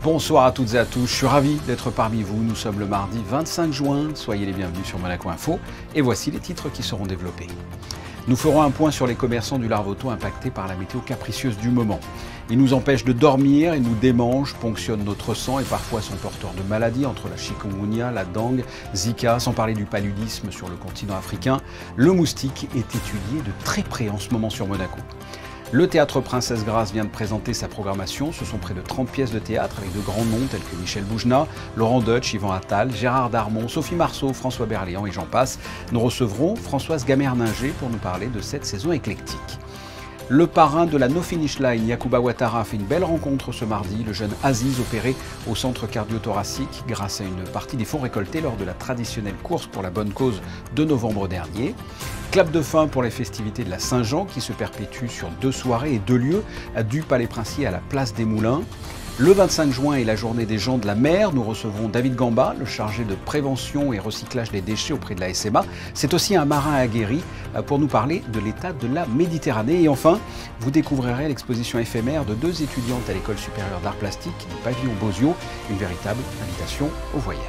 Bonsoir à toutes et à tous, je suis ravi d'être parmi vous. Nous sommes le mardi 25 juin, soyez les bienvenus sur Monaco Info et voici les titres qui seront développés. Nous ferons un point sur les commerçants du Larvoto impactés par la météo capricieuse du moment. Ils nous empêchent de dormir, ils nous démangent, ponctionnent notre sang et parfois sont porteurs de maladies entre la chikungunya, la dengue, Zika, sans parler du paludisme sur le continent africain. Le moustique est étudié de très près en ce moment sur Monaco. Le Théâtre Princesse Grace vient de présenter sa programmation. Ce sont près de 30 pièces de théâtre avec de grands noms tels que Michel Boujna, Laurent Deutsch, Yvan Attal, Gérard Darmon, Sophie Marceau, François Berléand et j'en passe. Nous recevrons Françoise Gamerninger pour nous parler de cette saison éclectique. Le parrain de la No Finish Line, Yacouba Ouattara, a fait une belle rencontre ce mardi. Le jeune Aziz opéré au centre cardio-thoracique grâce à une partie des fonds récoltés lors de la traditionnelle course pour la bonne cause de novembre dernier. Clap de fin pour les festivités de la Saint-Jean qui se perpétuent sur 2 soirées et 2 lieux, du Palais Princier à la Place des Moulins. Le 25 juin est la journée des gens de la mer. Nous recevrons David Gamba, le chargé de prévention et recyclage des déchets auprès de la SMA. C'est aussi un marin aguerri pour nous parler de l'état de la Méditerranée. Et enfin, vous découvrirez l'exposition éphémère de 2 étudiantes à l'École supérieure d'art plastique du pavillon Bozio, une véritable invitation au voyage.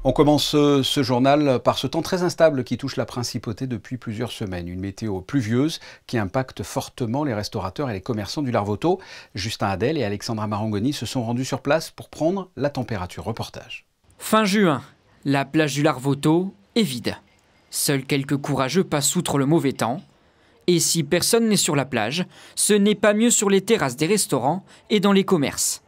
On commence ce journal par ce temps très instable qui touche la principauté depuis plusieurs semaines. Une météo pluvieuse qui impacte fortement les restaurateurs et les commerçants du Larvoto. Justin Adel et Alexandra Marangoni se sont rendus sur place pour prendre la température. Reportage. Fin juin, la plage du Larvoto est vide. Seuls quelques courageux passent outre le mauvais temps. Et si personne n'est sur la plage, ce n'est pas mieux sur les terrasses des restaurants et dans les commerces.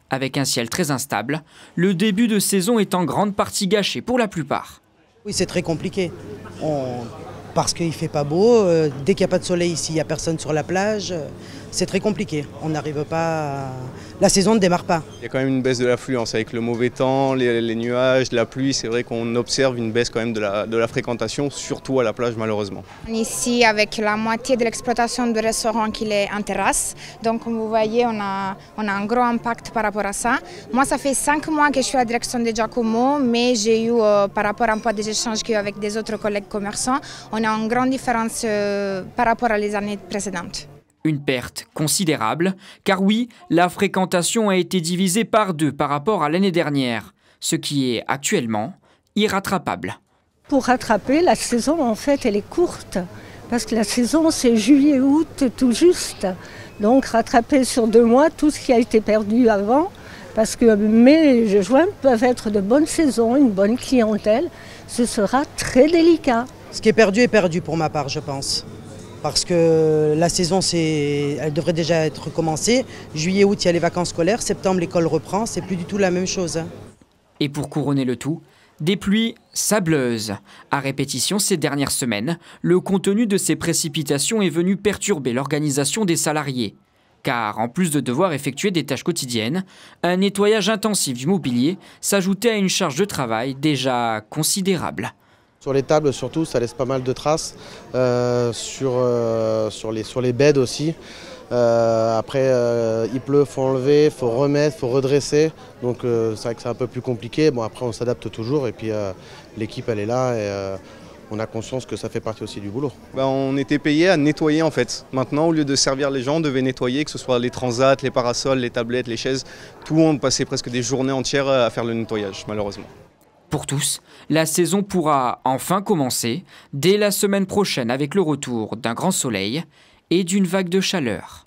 Avec un ciel très instable, le début de saison est en grande partie gâché pour la plupart. Oui, c'est très compliqué. Parce qu'il ne fait pas beau, dès qu'il n'y a pas de soleil ici, il n'y a personne sur la plage. C'est très compliqué. On n'arrive pas. La saison ne démarre pas. Il y a quand même une baisse de l'affluence avec le mauvais temps, les nuages, la pluie. C'est vrai qu'on observe une baisse quand même de la fréquentation, surtout à la plage malheureusement. Ici, avec la moitié de l'exploitation du restaurant qui est en terrasse, donc comme vous voyez, on a un gros impact par rapport à ça. Moi, ça fait 5 mois que je suis à la direction de Giacomo, mais j'ai eu, par rapport à un peu des échanges qu'il y a eu avec des autres collègues commerçants, on a une grande différence par rapport à les années précédentes. Une perte considérable, car oui, la fréquentation a été divisée par 2 par rapport à l'année dernière, ce qui est actuellement irrattrapable. Pour rattraper, la saison en fait elle est courte, parce que la saison c'est juillet-août tout juste. Donc rattraper sur 2 mois tout ce qui a été perdu avant, parce que mai et juin peuvent être de bonnes saisons, une bonne clientèle, ce sera très délicat. Ce qui est perdu pour ma part, je pense. Parce que la saison, elle devrait déjà être commencée. Juillet, août, il y a les vacances scolaires. Septembre, l'école reprend. C'est plus du tout la même chose. Et pour couronner le tout, des pluies sableuses. À répétition ces dernières semaines, le contenu de ces précipitations est venu perturber l'organisation des salariés. Car en plus de devoir effectuer des tâches quotidiennes, un nettoyage intensif du mobilier s'ajoutait à une charge de travail déjà considérable. Sur les tables surtout, ça laisse pas mal de traces, sur les beds aussi. Après, il pleut, il faut enlever, il faut remettre, il faut redresser. Donc c'est vrai que c'est un peu plus compliqué. Bon, après, on s'adapte toujours et puis l'équipe, elle est là et on a conscience que ça fait partie aussi du boulot. On était payé à nettoyer en fait. Maintenant, au lieu de servir les gens, on devait nettoyer, que ce soit les transats, les parasols, les tablettes, les chaises. Tout le monde passait presque des journées entières à faire le nettoyage, malheureusement. Pour tous, la saison pourra enfin commencer dès la semaine prochaine avec le retour d'un grand soleil et d'une vague de chaleur.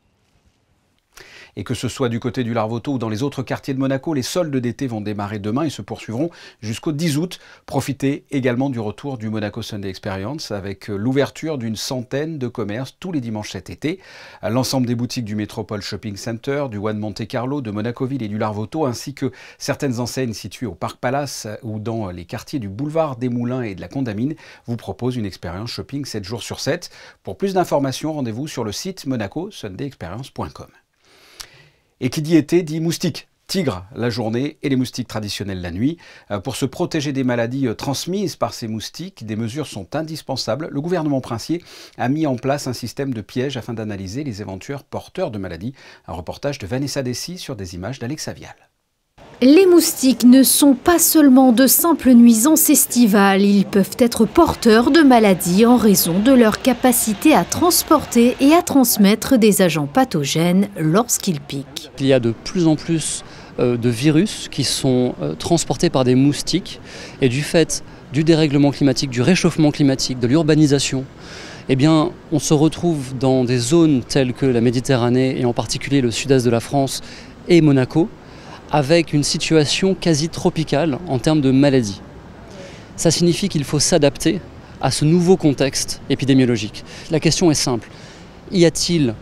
Et que ce soit du côté du Larvoto ou dans les autres quartiers de Monaco, les soldes d'été vont démarrer demain et se poursuivront jusqu'au 10 août. Profitez également du retour du Monaco Sunday Experience avec l'ouverture d'une centaine de commerces tous les dimanches cet été. L'ensemble des boutiques du Métropole Shopping Center, du One Monte Carlo, de Monacoville et du Larvoto, ainsi que certaines enseignes situées au Parc Palace ou dans les quartiers du boulevard des Moulins et de la Condamine, vous proposent une expérience shopping 7 jours sur 7. Pour plus d'informations, rendez-vous sur le site monacosundayexperience.com. Et qui dit été dit moustique. Tigres la journée et les moustiques traditionnels la nuit. Pour se protéger des maladies transmises par ces moustiques, des mesures sont indispensables. Le gouvernement princier a mis en place un système de pièges afin d'analyser les éventuels porteurs de maladies. Un reportage de Vanessa Dessy sur des images d'Alexa Vial. Les moustiques ne sont pas seulement de simples nuisances estivales, ils peuvent être porteurs de maladies en raison de leur capacité à transporter et à transmettre des agents pathogènes lorsqu'ils piquent. Il y a de plus en plus de virus qui sont transportés par des moustiques. Et du fait du dérèglement climatique, du réchauffement climatique, de l'urbanisation, eh bien, on se retrouve dans des zones telles que la Méditerranée et en particulier le sud-est de la France et Monaco, avec une situation quasi tropicale en termes de maladies. Ça signifie qu'il faut s'adapter à ce nouveau contexte épidémiologique. La question est simple. Y a-t-il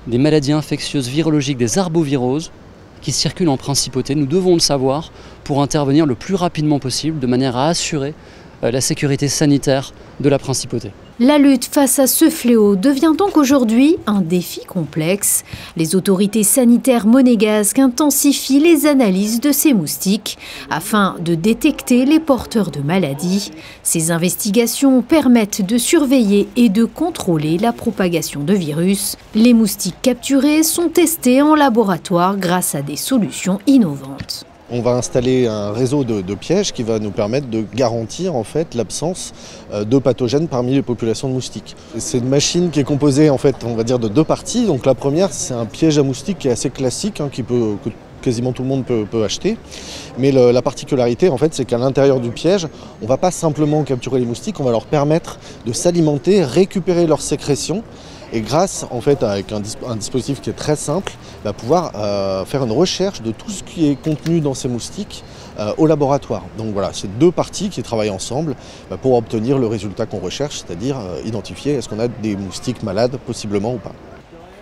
des maladies infectieuses virologiques, des arboviroses qui circulent en principauté? Nous devons le savoir pour intervenir le plus rapidement possible de manière à assurer la sécurité sanitaire de la principauté. La lutte face à ce fléau devient donc aujourd'hui un défi complexe. Les autorités sanitaires monégasques intensifient les analyses de ces moustiques afin de détecter les porteurs de maladies. Ces investigations permettent de surveiller et de contrôler la propagation de virus. Les moustiques capturés sont testés en laboratoire grâce à des solutions innovantes. On va installer un réseau de pièges qui va nous permettre de garantir en fait l'absence de pathogènes parmi les populations de moustiques. C'est une machine qui est composée en fait, on va dire, de deux parties. Donc la première, c'est un piège à moustiques qui est assez classique, que quasiment tout le monde peut acheter. Mais la particularité en fait, c'est qu'à l'intérieur du piège, on ne va pas simplement capturer les moustiques, on va leur permettre de s'alimenter, récupérer leurs sécrétions. Et grâce, en fait, avec un dispositif qui est très simple, va pouvoir faire une recherche de tout ce qui est contenu dans ces moustiques au laboratoire. Donc voilà, c'est deux parties qui travaillent ensemble pour obtenir le résultat qu'on recherche, c'est-à-dire identifier est-ce qu'on a des moustiques malades, possiblement ou pas.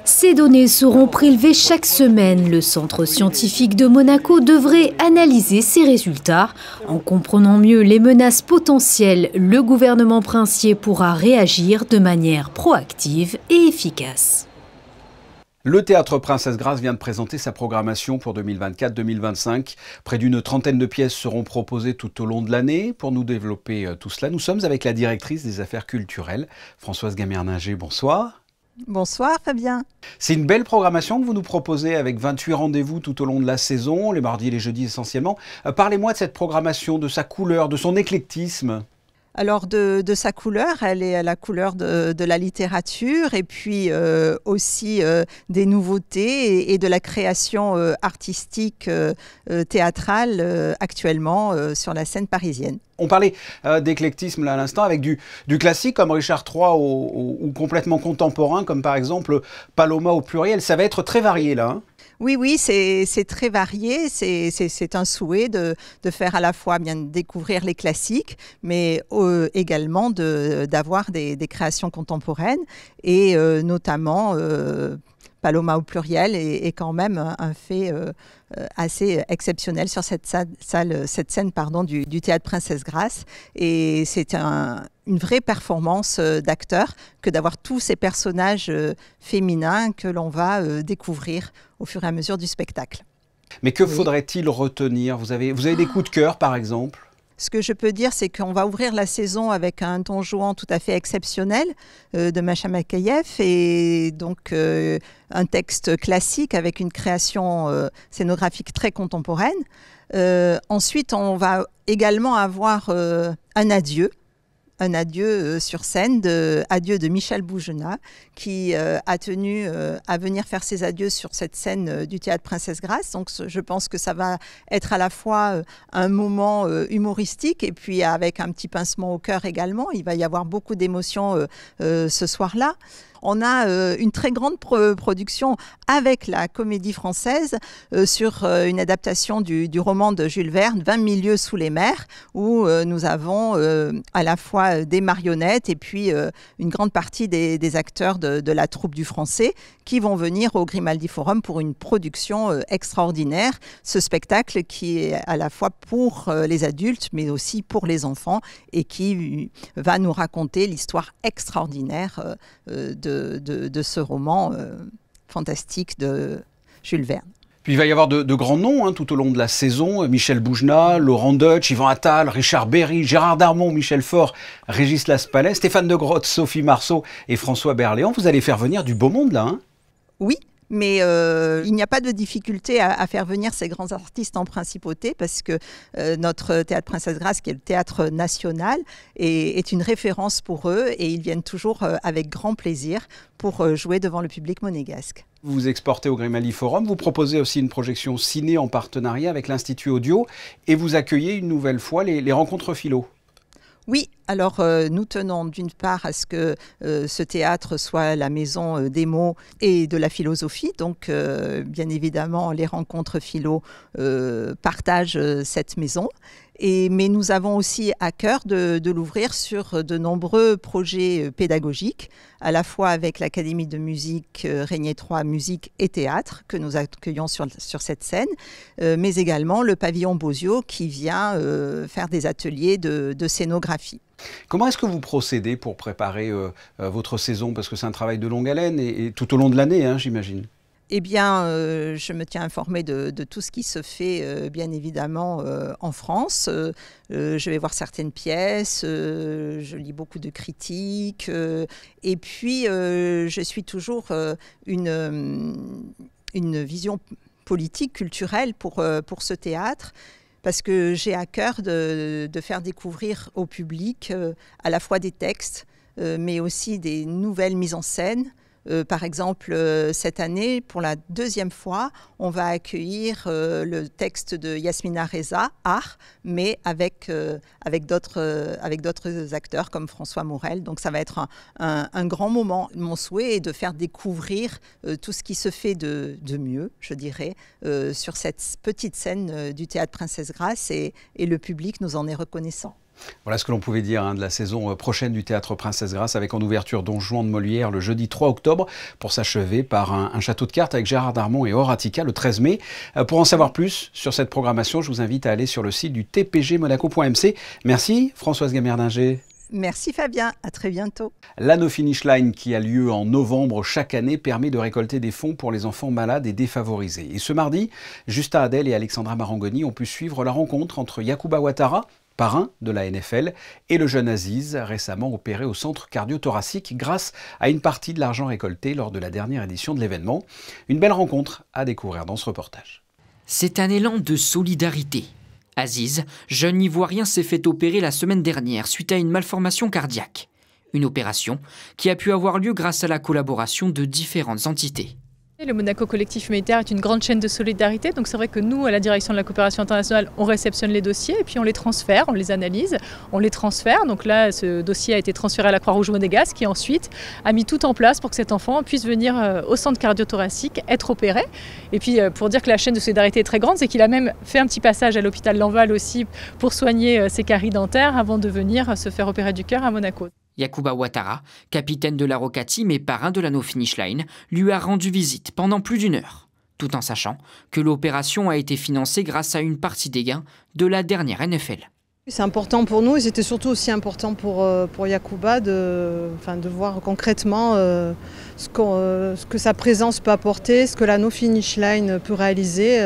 Ces données seront prélevées chaque semaine. Le centre scientifique de Monaco devrait analyser ces résultats. En comprenant mieux les menaces potentielles, le gouvernement princier pourra réagir de manière proactive et efficace. Le Théâtre Princesse Grace vient de présenter sa programmation pour 2024-2025. Près d'une trentaine de pièces seront proposées tout au long de l'année. Pour nous développer tout cela, nous sommes avec la directrice des affaires culturelles, Françoise Gamerninger. Bonsoir. Bonsoir Fabien. C'est une belle programmation que vous nous proposez avec 28 rendez-vous tout au long de la saison, les mardis et les jeudis essentiellement. Parlez-moi de cette programmation, de sa couleur, de son éclectisme. Alors de sa couleur, elle est à la couleur de la littérature et puis aussi des nouveautés et de la création artistique théâtrale actuellement sur la scène parisienne. On parlait d'éclectisme là à l'instant avec du classique comme Richard III ou complètement contemporain comme par exemple Paloma au pluriel. Ça va être très varié là. Hein. Oui, c'est très varié. C'est un souhait de faire à la fois bien découvrir les classiques, mais également d'avoir des créations contemporaines et notamment Paloma au pluriel est quand même un fait assez exceptionnel sur cette scène du Théâtre Princesse Grace. Et c'est une vraie performance d'acteur que d'avoir tous ces personnages féminins que l'on va découvrir au fur et à mesure du spectacle. Mais que faudrait-il retenir ? Vous avez des coups de cœur par exemple ? Ce que je peux dire, c'est qu'on va ouvrir la saison avec un Don Juan tout à fait exceptionnel de Masha Makayev et donc un texte classique avec une création scénographique très contemporaine. Ensuite, on va également avoir un adieu sur scène, adieu de Michel Bougenat, qui a tenu à venir faire ses adieux sur cette scène du Théâtre Princesse Grace. Donc je pense que ça va être à la fois un moment humoristique et puis avec un petit pincement au cœur également. Il va y avoir beaucoup d'émotions ce soir-là. On a une très grande production avec la Comédie Française sur une adaptation du roman de Jules Verne, 20 000 lieues sous les mers, où nous avons à la fois des marionnettes et puis une grande partie des acteurs de la troupe du Français qui vont venir au Grimaldi Forum pour une production extraordinaire. Ce spectacle qui est à la fois pour les adultes mais aussi pour les enfants et qui va nous raconter l'histoire extraordinaire de ce roman fantastique de Jules Verne. Puis il va y avoir de grands noms tout au long de la saison. Michel Bougenat, Laurent Deutsch, Yvan Attal, Richard Berry, Gérard Darmon, Michel Faure, Régis Laspalais, Stéphane de Grotte, Sophie Marceau et François Berléand. Vous allez faire venir du beau monde là, hein ? Oui, Mais il n'y a pas de difficulté à faire venir ces grands artistes en principauté parce que notre théâtre Princesse Grace, qui est le théâtre national, est une référence pour eux et ils viennent toujours avec grand plaisir pour jouer devant le public monégasque. Vous exportez au Grimaldi Forum, vous proposez aussi une projection ciné en partenariat avec l'Institut Audio et vous accueillez une nouvelle fois les rencontres philo. Oui, alors nous tenons d'une part à ce que ce théâtre soit la maison des mots et de la philosophie. Donc bien évidemment, les rencontres philo partagent cette maison. Mais nous avons aussi à cœur de l'ouvrir sur de nombreux projets pédagogiques, à la fois avec l'Académie de musique Régnier 3 Musique et Théâtre, que nous accueillons sur cette scène, mais également le pavillon Bozio qui vient faire des ateliers de scénographie. Comment est-ce que vous procédez pour préparer votre saison? Parce que c'est un travail de longue haleine et tout au long de l'année, hein, j'imagine. Eh bien, je me tiens informée de tout ce qui se fait, bien évidemment, en France. Je vais voir certaines pièces, je lis beaucoup de critiques. Et puis, je suis toujours une vision politique, culturelle pour ce théâtre. Parce que j'ai à cœur de faire découvrir au public à la fois des textes, mais aussi des nouvelles mises en scène. Par exemple, cette année, pour la deuxième fois, on va accueillir le texte de Yasmina Reza, Art, mais avec d'autres acteurs comme François Morel. Donc ça va être un grand moment. Mon souhait est de faire découvrir tout ce qui se fait de mieux, je dirais, sur cette petite scène du théâtre Princesse Grace et le public nous en est reconnaissant. Voilà ce que l'on pouvait dire de la saison prochaine du Théâtre Princesse Grace, avec en ouverture Don Juan de Molière le jeudi 3 octobre, pour s'achever par un château de cartes avec Gérard Darmon et Horatica le 13 mai. Pour en savoir plus sur cette programmation, je vous invite à aller sur le site du tpgmonaco.mc. Merci Françoise Gamerdinger. Merci Fabien, à très bientôt. La No Finish Line qui a lieu en novembre chaque année permet de récolter des fonds pour les enfants malades et défavorisés. Et ce mardi, Justa Adel et Alexandra Marangoni ont pu suivre la rencontre entre Yacouba Ouattara, parrain de la NFL, et le jeune Aziz, récemment opéré au centre cardio-thoracique grâce à une partie de l'argent récolté lors de la dernière édition de l'événement. Une belle rencontre à découvrir dans ce reportage. C'est un élan de solidarité. Aziz, jeune Ivoirien, s'est fait opérer la semaine dernière suite à une malformation cardiaque. Une opération qui a pu avoir lieu grâce à la collaboration de différentes entités. Le Monaco Collectif Humanitaire est une grande chaîne de solidarité, donc c'est vrai que nous, à la direction de la coopération internationale, on réceptionne les dossiers et puis on les transfère, on les analyse, on les transfère. Donc là, ce dossier a été transféré à la Croix-Rouge monégasque qui ensuite a mis tout en place pour que cet enfant puisse venir au centre cardio-thoracique, être opéré. Et puis pour dire que la chaîne de solidarité est très grande, c'est qu'il a même fait un petit passage à l'hôpital Lanval aussi pour soigner ses caries dentaires avant de venir se faire opérer du cœur à Monaco. Yacouba Ouattara, capitaine de la Rocati mais parrain de la No Finish Line, lui a rendu visite pendant plus d'1 heure, tout en sachant que l'opération a été financée grâce à une partie des gains de la dernière NFL. C'est important pour nous et c'était surtout aussi important pour Yacouba de voir concrètement ce que sa présence peut apporter, ce que la No Finish Line peut réaliser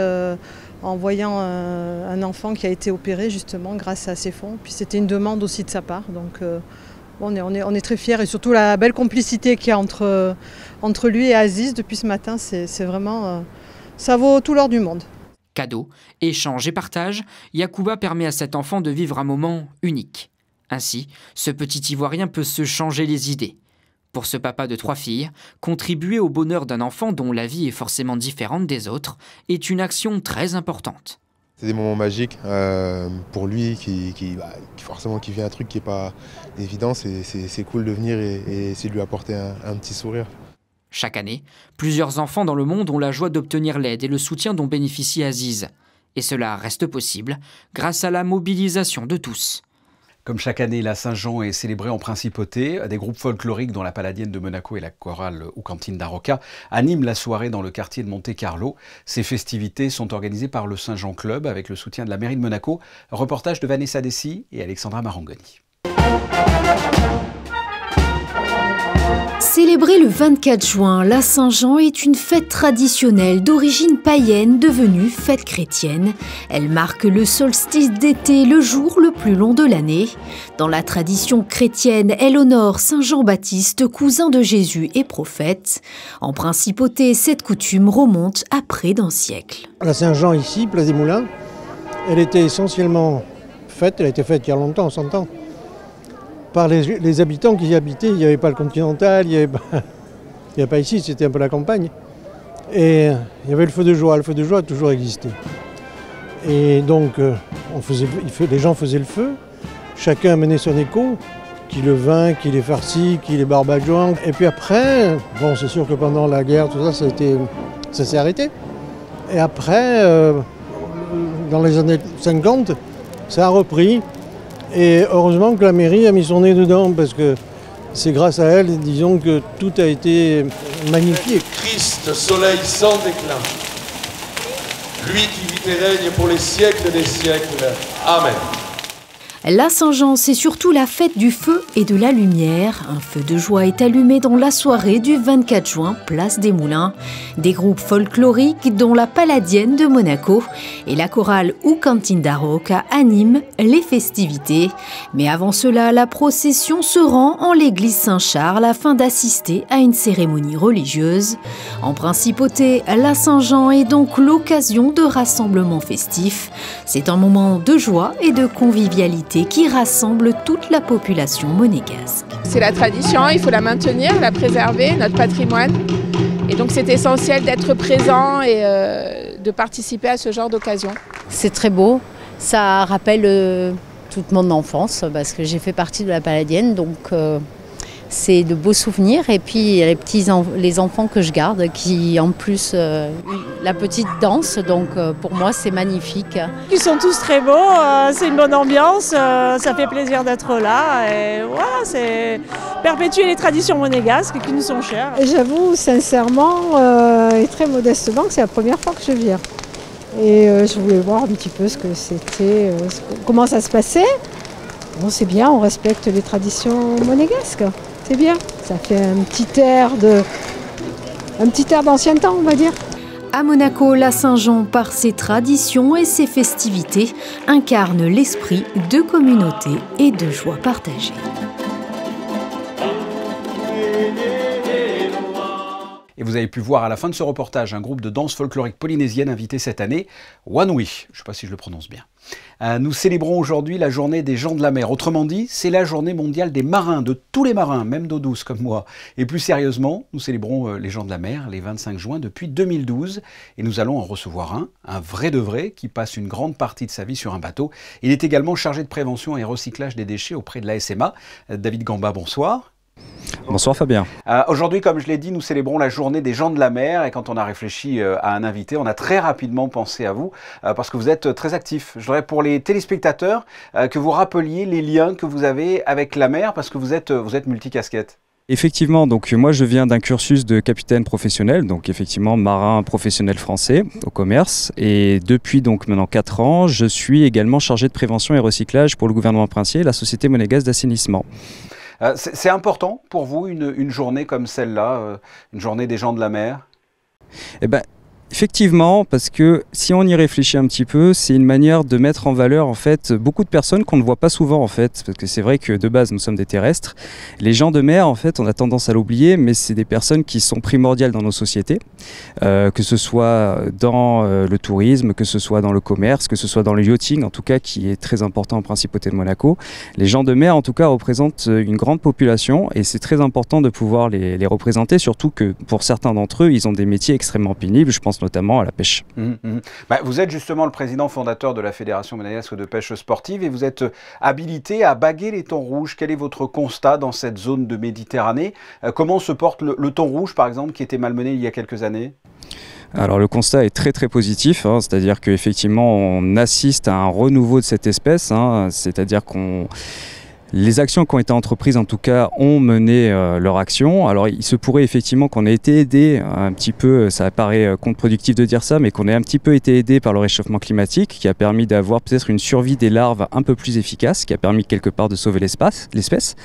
en voyant un enfant qui a été opéré justement grâce à ces fonds. Puis c'était une demande aussi de sa part. Donc, on est très fiers et surtout la belle complicité qu'il y a entre lui et Aziz depuis ce matin, c'est vraiment, ça vaut tout l'or du monde. Cadeaux, échanges et partage, Yacouba permet à cet enfant de vivre un moment unique. Ainsi, ce petit Ivoirien peut se changer les idées. Pour ce papa de 3 filles, contribuer au bonheur d'un enfant dont la vie est forcément différente des autres est une action très importante. C'est des moments magiques pour lui qui vit un truc qui n'est pas évident. C'est cool de venir et essayer de lui apporter un petit sourire. Chaque année, plusieurs enfants dans le monde ont la joie d'obtenir l'aide et le soutien dont bénéficie Aziz. Et cela reste possible grâce à la mobilisation de tous. Comme chaque année, la Saint-Jean est célébrée en principauté. Des groupes folkloriques dont la Palladienne de Monaco et la chorale Oucantine d'Arroca animent la soirée dans le quartier de Monte-Carlo. Ces festivités sont organisées par le Saint-Jean Club avec le soutien de la mairie de Monaco. Reportage de Vanessa Dessy et Alexandra Marangoni. C'est Célébrée le 24 juin, la Saint-Jean est une fête traditionnelle d'origine païenne devenue fête chrétienne. Elle marque le solstice d'été, le jour le plus long de l'année. Dans la tradition chrétienne, elle honore Saint Jean-Baptiste, cousin de Jésus et prophète. En principauté, cette coutume remonte à près d'un siècle. La Saint-Jean ici, place des Moulins, elle était essentiellement faite, elle a été faite il y a longtemps, 100 ans, par les habitants qui y habitaient. Il n'y avait pas le Continental, il n'y avait pas ici, c'était un peu la campagne. Et il y avait le feu de joie a toujours existé. Et donc les gens faisaient le feu, chacun amenait son écho, qui le vin, qui les farcis, qui les barbajoins. Et puis après, bon, c'est sûr que pendant la guerre, tout ça, ça s'est arrêté. Et après, dans les années 50, ça a repris. Et heureusement que la mairie a mis son nez dedans, parce que c'est grâce à elle, disons, que tout a été magnifié. Christ, soleil sans déclin, lui qui vit et règne pour les siècles des siècles. Amen. La Saint-Jean, c'est surtout la fête du feu et de la lumière. Un feu de joie est allumé dans la soirée du 24 juin, place des Moulins. Des groupes folkloriques, dont la Palladienne de Monaco et la chorale U Cantin da Roca animent les festivités. Mais avant cela, la procession se rend en l'église Saint-Charles afin d'assister à une cérémonie religieuse. En principauté, la Saint-Jean est donc l'occasion de rassemblements festifs. C'est un moment de joie et de convivialité qui rassemble toute la population monégasque. C'est la tradition, il faut la maintenir, la préserver, notre patrimoine. Et donc c'est essentiel d'être présent et de participer à ce genre d'occasion. C'est très beau, ça rappelle toute mon enfance parce que j'ai fait partie de la Palladienne, donc c'est de beaux souvenirs. Et puis les enfants que je garde qui en plus la petite danse, donc pour moi c'est magnifique. Ils sont tous très beaux, c'est une bonne ambiance, ça fait plaisir d'être là et voilà, c'est perpétuer les traditions monégasques qui nous sont chères. J'avoue sincèrement et très modestement que c'est la première fois que je viens. Et je voulais voir un petit peu ce que c'était, comment ça se passait. Bon, c'est bien, on respecte les traditions monégasques. C'est bien, ça fait un petit air d'ancien temps, on va dire. À Monaco, la Saint-Jean, par ses traditions et ses festivités, incarne l'esprit de communauté et de joie partagée. Et vous avez pu voir à la fin de ce reportage un groupe de danse folklorique polynésienne invité cette année, Wanui. Je ne sais pas si je le prononce bien. Nous célébrons aujourd'hui la journée des gens de la mer. Autrement dit, c'est la journée mondiale des marins, de tous les marins, même d'eau douce comme moi. Et plus sérieusement, nous célébrons les gens de la mer les 25 juin depuis 2012. Et nous allons en recevoir un vrai de vrai, qui passe une grande partie de sa vie sur un bateau. Il est également chargé de prévention et recyclage des déchets auprès de la SMA. David Gamba, bonsoir. Bonsoir Fabien. Aujourd'hui, comme je l'ai dit, nous célébrons la journée des gens de la mer et quand on a réfléchi à un invité, on a très rapidement pensé à vous parce que vous êtes très actif. Je voudrais pour les téléspectateurs que vous rappeliez les liens que vous avez avec la mer parce que vous êtes multicasquette. Effectivement, donc moi je viens d'un cursus de capitaine professionnel, donc effectivement marin professionnel français au commerce et depuis donc maintenant 4 ans, je suis également chargé de prévention et recyclage pour le gouvernement princier et la société monégasque d'assainissement. C'est important pour vous une journée comme celle-là, une journée des gens de la mer? Eh ben, effectivement, parce que si on y réfléchit un petit peu, c'est une manière de mettre en valeur en fait beaucoup de personnes qu'on ne voit pas souvent en fait, parce que c'est vrai que de base nous sommes des terrestres. Les gens de mer en fait, on a tendance à l'oublier, mais c'est des personnes qui sont primordiales dans nos sociétés, que ce soit dans le tourisme, que ce soit dans le commerce, que ce soit dans le yachting en tout cas, qui est très important en principauté de Monaco. Les gens de mer en tout cas représentent une grande population et c'est très important de pouvoir les représenter, surtout que pour certains d'entre eux, ils ont des métiers extrêmement pénibles, je pense notamment à la pêche. Vous êtes justement le président fondateur de la Fédération monégasque de pêche sportive et vous êtes habilité à baguer les thons rouges. Quel est votre constat dans cette zone de Méditerranée? Comment se porte le thon rouge par exemple qui était malmené il y a quelques années? Alors le constat est très très positif, c'est-à-dire qu'effectivement on assiste à un renouveau de cette espèce, c'est-à-dire qu'on... Les actions qui ont été entreprises, en tout cas, ont mené leur action. Alors, il se pourrait effectivement qu'on ait été aidé un petit peu, ça paraît contre-productif de dire ça, mais qu'on ait un petit peu été aidé par le réchauffement climatique, qui a permis d'avoir peut-être une survie des larves un peu plus efficace, qui a permis quelque part de sauver l'espèce.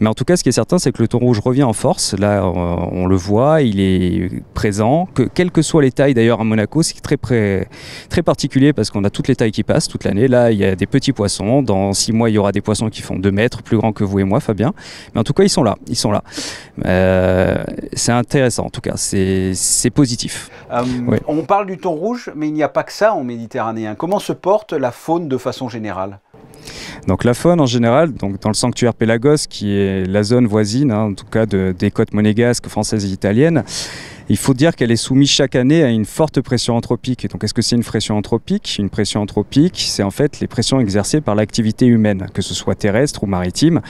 Mais en tout cas, ce qui est certain, c'est que le thon rouge revient en force. Là, on le voit, il est présent. Quelles que soient les tailles, d'ailleurs, à Monaco, c'est très particulier parce qu'on a toutes les tailles qui passent toute l'année. Là, il y a des petits poissons. Dans 6 mois, il y aura des poissons qui font 2 mètres, plus grands que vous et moi, Fabien. Mais en tout cas, ils sont là. C'est intéressant, en tout cas. C'est positif. Ouais. On parle du thon rouge, mais il n'y a pas que ça en Méditerranée. Comment se porte la faune de façon générale ? Donc la faune en général, donc dans le sanctuaire Pélagos, qui est la zone voisine, en tout cas des côtes monégasques, françaises et italiennes, il faut dire qu'elle est soumise chaque année à une forte pression anthropique. Et donc est-ce que c'est une pression anthropique ? Une pression anthropique, c'est en fait les pressions exercées par l'activité humaine, que ce soit terrestre ou maritime.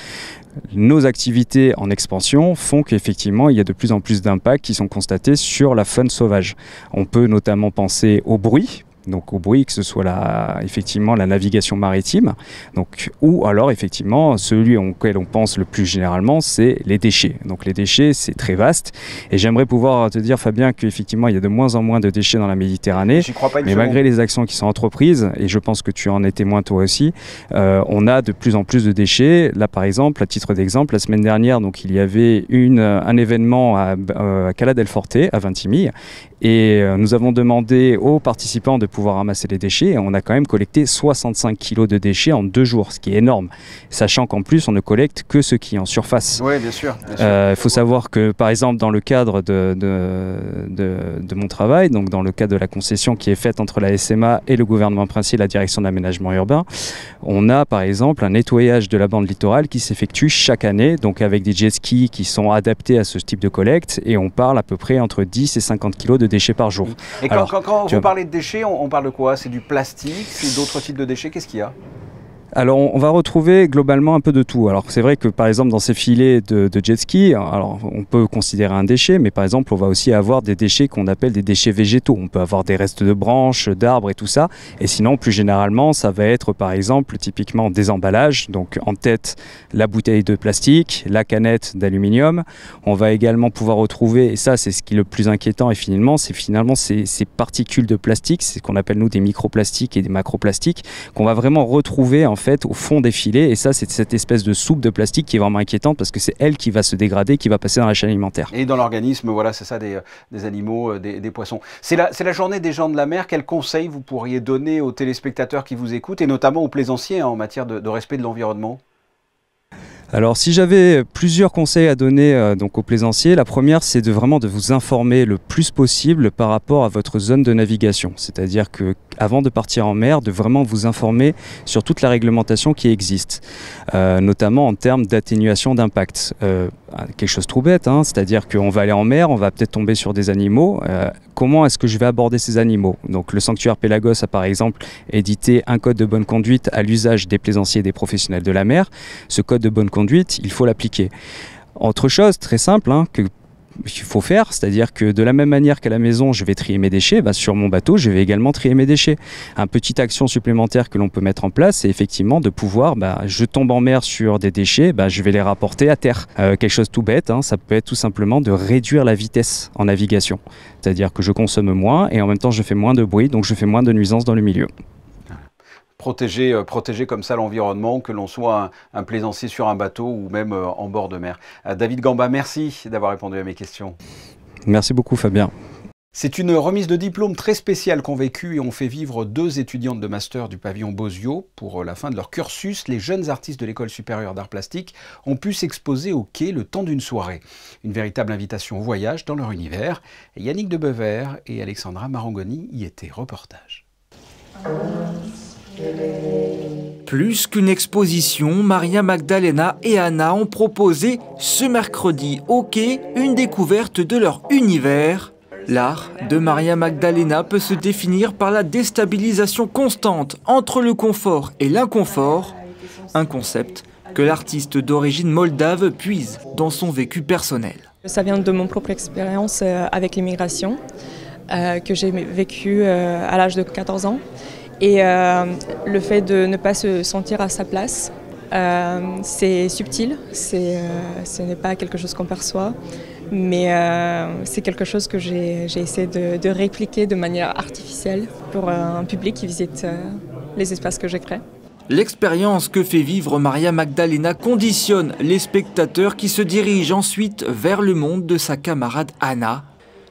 Nos activités en expansion font qu'effectivement il y a de plus en plus d'impacts qui sont constatés sur la faune sauvage. On peut notamment penser au bruit. Donc au bruit, que ce soit effectivement la navigation maritime, ou alors effectivement celui auquel on pense le plus généralement, c'est les déchets. Donc les déchets, c'est très vaste, et j'aimerais pouvoir te dire, Fabien, qu'effectivement il y a de moins en moins de déchets dans la Méditerranée, mais malgré les actions qui sont entreprises, et je pense que tu en es témoin toi aussi, on a de plus en plus de déchets. Là par exemple, à titre d'exemple, la semaine dernière, donc, il y avait un événement à Cala del Forte, à Vintimille, et nous avons demandé aux participants de pouvoir ramasser les déchets, et on a quand même collecté 65 kg de déchets en 2 jours, ce qui est énorme, sachant qu'en plus on ne collecte que ce qui est en surface. Oui, bien sûr. Il faut savoir que par exemple dans le cadre de mon travail, donc dans le cadre de la concession qui est faite entre la SMA et le gouvernement princier, la direction de l'aménagement urbain, on a par exemple un nettoyage de la bande littorale qui s'effectue chaque année, donc avec des jet skis qui sont adaptés à ce type de collecte, et on parle à peu près entre 10 et 50 kg de déchets par jour. Et quand vous parlez de déchets, on parle de quoi? C'est du plastique, c'est d'autres types de déchets, qu'est-ce qu'il y a? Alors on va retrouver globalement un peu de tout. Alors c'est vrai que par exemple dans ces filets de jet ski, alors on peut considérer un déchet, mais par exemple on va aussi avoir des déchets qu'on appelle des déchets végétaux. On peut avoir des restes de branches, d'arbres et tout ça. Et sinon plus généralement ça va être par exemple typiquement des emballages. Donc en tête la bouteille de plastique, la canette d'aluminium. On va également pouvoir retrouver, et ça c'est ce qui est le plus inquiétant et finalement ces particules de plastique, c'est ce qu'on appelle nous des microplastiques et des macroplastiques, qu'on va vraiment retrouver en fait au fond des filets, et ça c'est cette espèce de soupe de plastique qui est vraiment inquiétante parce que c'est elle qui va se dégrader, qui va passer dans la chaîne alimentaire. Et dans l'organisme, voilà, c'est ça, des animaux, des poissons. C'est la journée des gens de la mer. Quels conseils vous pourriez donner aux téléspectateurs qui vous écoutent et notamment aux plaisanciers en matière de respect de l'environnement ? Alors si j'avais plusieurs conseils à donner donc aux plaisanciers, la première c'est vraiment de vous informer le plus possible par rapport à votre zone de navigation. C'est-à-dire que avant de partir en mer, de vraiment vous informer sur toute la réglementation qui existe, notamment en termes d'atténuation d'impact. Quelque chose de trop bête, hein, c'est-à-dire qu'on va aller en mer, on va peut-être tomber sur des animaux. Comment est-ce que je vais aborder ces animaux? Donc le sanctuaire Pélagos a par exemple édité un code de bonne conduite à l'usage des plaisanciers et des professionnels de la mer. Ce code de bonne conduite, il faut l'appliquer. Autre chose très simple qu'il faut faire, c'est-à-dire que de la même manière qu'à la maison je vais trier mes déchets, sur mon bateau je vais également trier mes déchets. Une petite action supplémentaire que l'on peut mettre en place, c'est effectivement de pouvoir, je tombe en mer sur des déchets, je vais les rapporter à terre. Quelque chose tout bête, ça peut être tout simplement de réduire la vitesse en navigation. C'est-à-dire que je consomme moins et en même temps je fais moins de bruit, donc je fais moins de nuisances dans le milieu. Protéger comme ça l'environnement, que l'on soit un plaisancier sur un bateau ou même en bord de mer. David Gamba, merci d'avoir répondu à mes questions. Merci beaucoup Fabien. C'est une remise de diplôme très spéciale qu'ont vécu et ont fait vivre 2 étudiantes de master du pavillon Bozio. Pour la fin de leur cursus, les jeunes artistes de l'École supérieure d'art plastique ont pu s'exposer au quai le temps d'une soirée. Une véritable invitation au voyage dans leur univers. Et Yannick Debever et Alexandra Marangoni y étaient. Reportage. Plus qu'une exposition, Maria Magdalena et Anna ont proposé ce mercredi au quai une découverte de leur univers. L'art de Maria Magdalena peut se définir par la déstabilisation constante entre le confort et l'inconfort, un concept que l'artiste d'origine moldave puise dans son vécu personnel. Ça vient de mon propre expérience avec l'immigration que j'ai vécue à l'âge de 14 ans. Et le fait de ne pas se sentir à sa place, C'est subtil, ce n'est pas quelque chose qu'on perçoit, mais c'est quelque chose que j'ai essayé de répliquer de manière artificielle pour un public qui visite les espaces que j'ai créés. L'expérience que fait vivre Maria Magdalena conditionne les spectateurs qui se dirigent ensuite vers le monde de sa camarade Anna,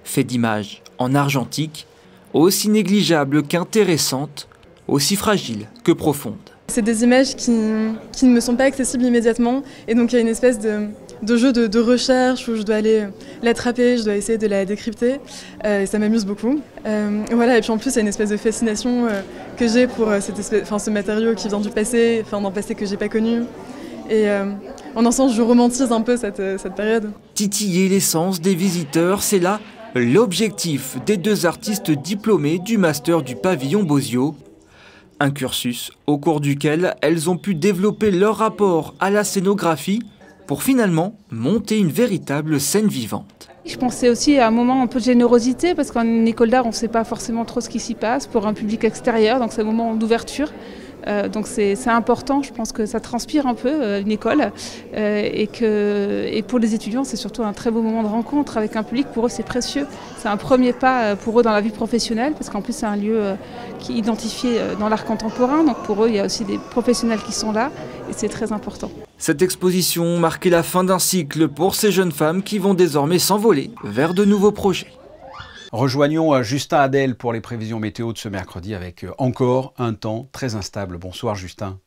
fait d'images en argentique, aussi négligeables qu'intéressantes, aussi fragiles que profondes. C'est des images qui ne me sont pas accessibles immédiatement et donc il y a une espèce de jeu de recherche où je dois aller l'attraper, je dois essayer de la décrypter et ça m'amuse beaucoup. Voilà, et puis en plus il y a une espèce de fascination que j'ai pour ce matériau qui vient du passé, d'un passé que j'ai pas connu. Et en un sens je romantise un peu cette période. Titiller l'essence des visiteurs, c'est là l'objectif des deux artistes diplômés du master du pavillon Bozio. Un cursus au cours duquel elles ont pu développer leur rapport à la scénographie pour finalement monter une véritable scène vivante. Je pensais aussi à un moment un peu de générosité parce qu'en école d'art on ne sait pas forcément trop ce qui s'y passe pour un public extérieur, donc c'est un moment d'ouverture. Donc c'est important, je pense que ça transpire un peu une école et pour les étudiants c'est surtout un très beau moment de rencontre avec un public, pour eux c'est précieux. C'est un premier pas pour eux dans la vie professionnelle parce qu'en plus c'est un lieu qui est identifié dans l'art contemporain, donc pour eux il y a aussi des professionnels qui sont là et c'est très important. Cette exposition marquait la fin d'un cycle pour ces jeunes femmes qui vont désormais s'envoler vers de nouveaux projets. Rejoignons Justin Hadel pour les prévisions météo de ce mercredi avec encore un temps très instable. Bonsoir Justin.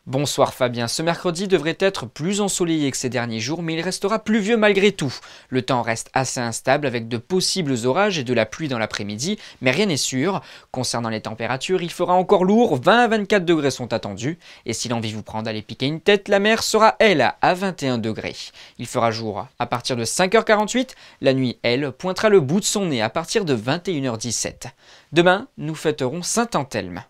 Bonsoir Fabien, ce mercredi devrait être plus ensoleillé que ces derniers jours, mais il restera pluvieux malgré tout. Le temps reste assez instable avec de possibles orages et de la pluie dans l'après-midi, mais rien n'est sûr. Concernant les températures, il fera encore lourd, 20 à 24 degrés sont attendus. Et si l'envie vous prend d'aller piquer une tête, la mer sera, elle, à 21 degrés. Il fera jour à partir de 5h48, la nuit, elle, pointera le bout de son nez à partir de 21h17. Demain, nous fêterons Saint-Anthelme.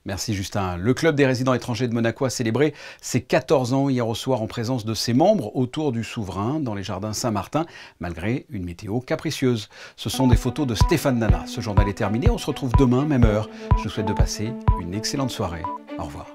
Merci Justin. Le Club des résidents étrangers de Monaco a célébré ses 14 ans hier au soir en présence de ses membres autour du souverain dans les jardins Saint-Martin, malgré une météo capricieuse. Ce sont des photos de Stéphane Nana. Ce journal est terminé, on se retrouve demain, même heure. Je vous souhaite de passer une excellente soirée. Au revoir.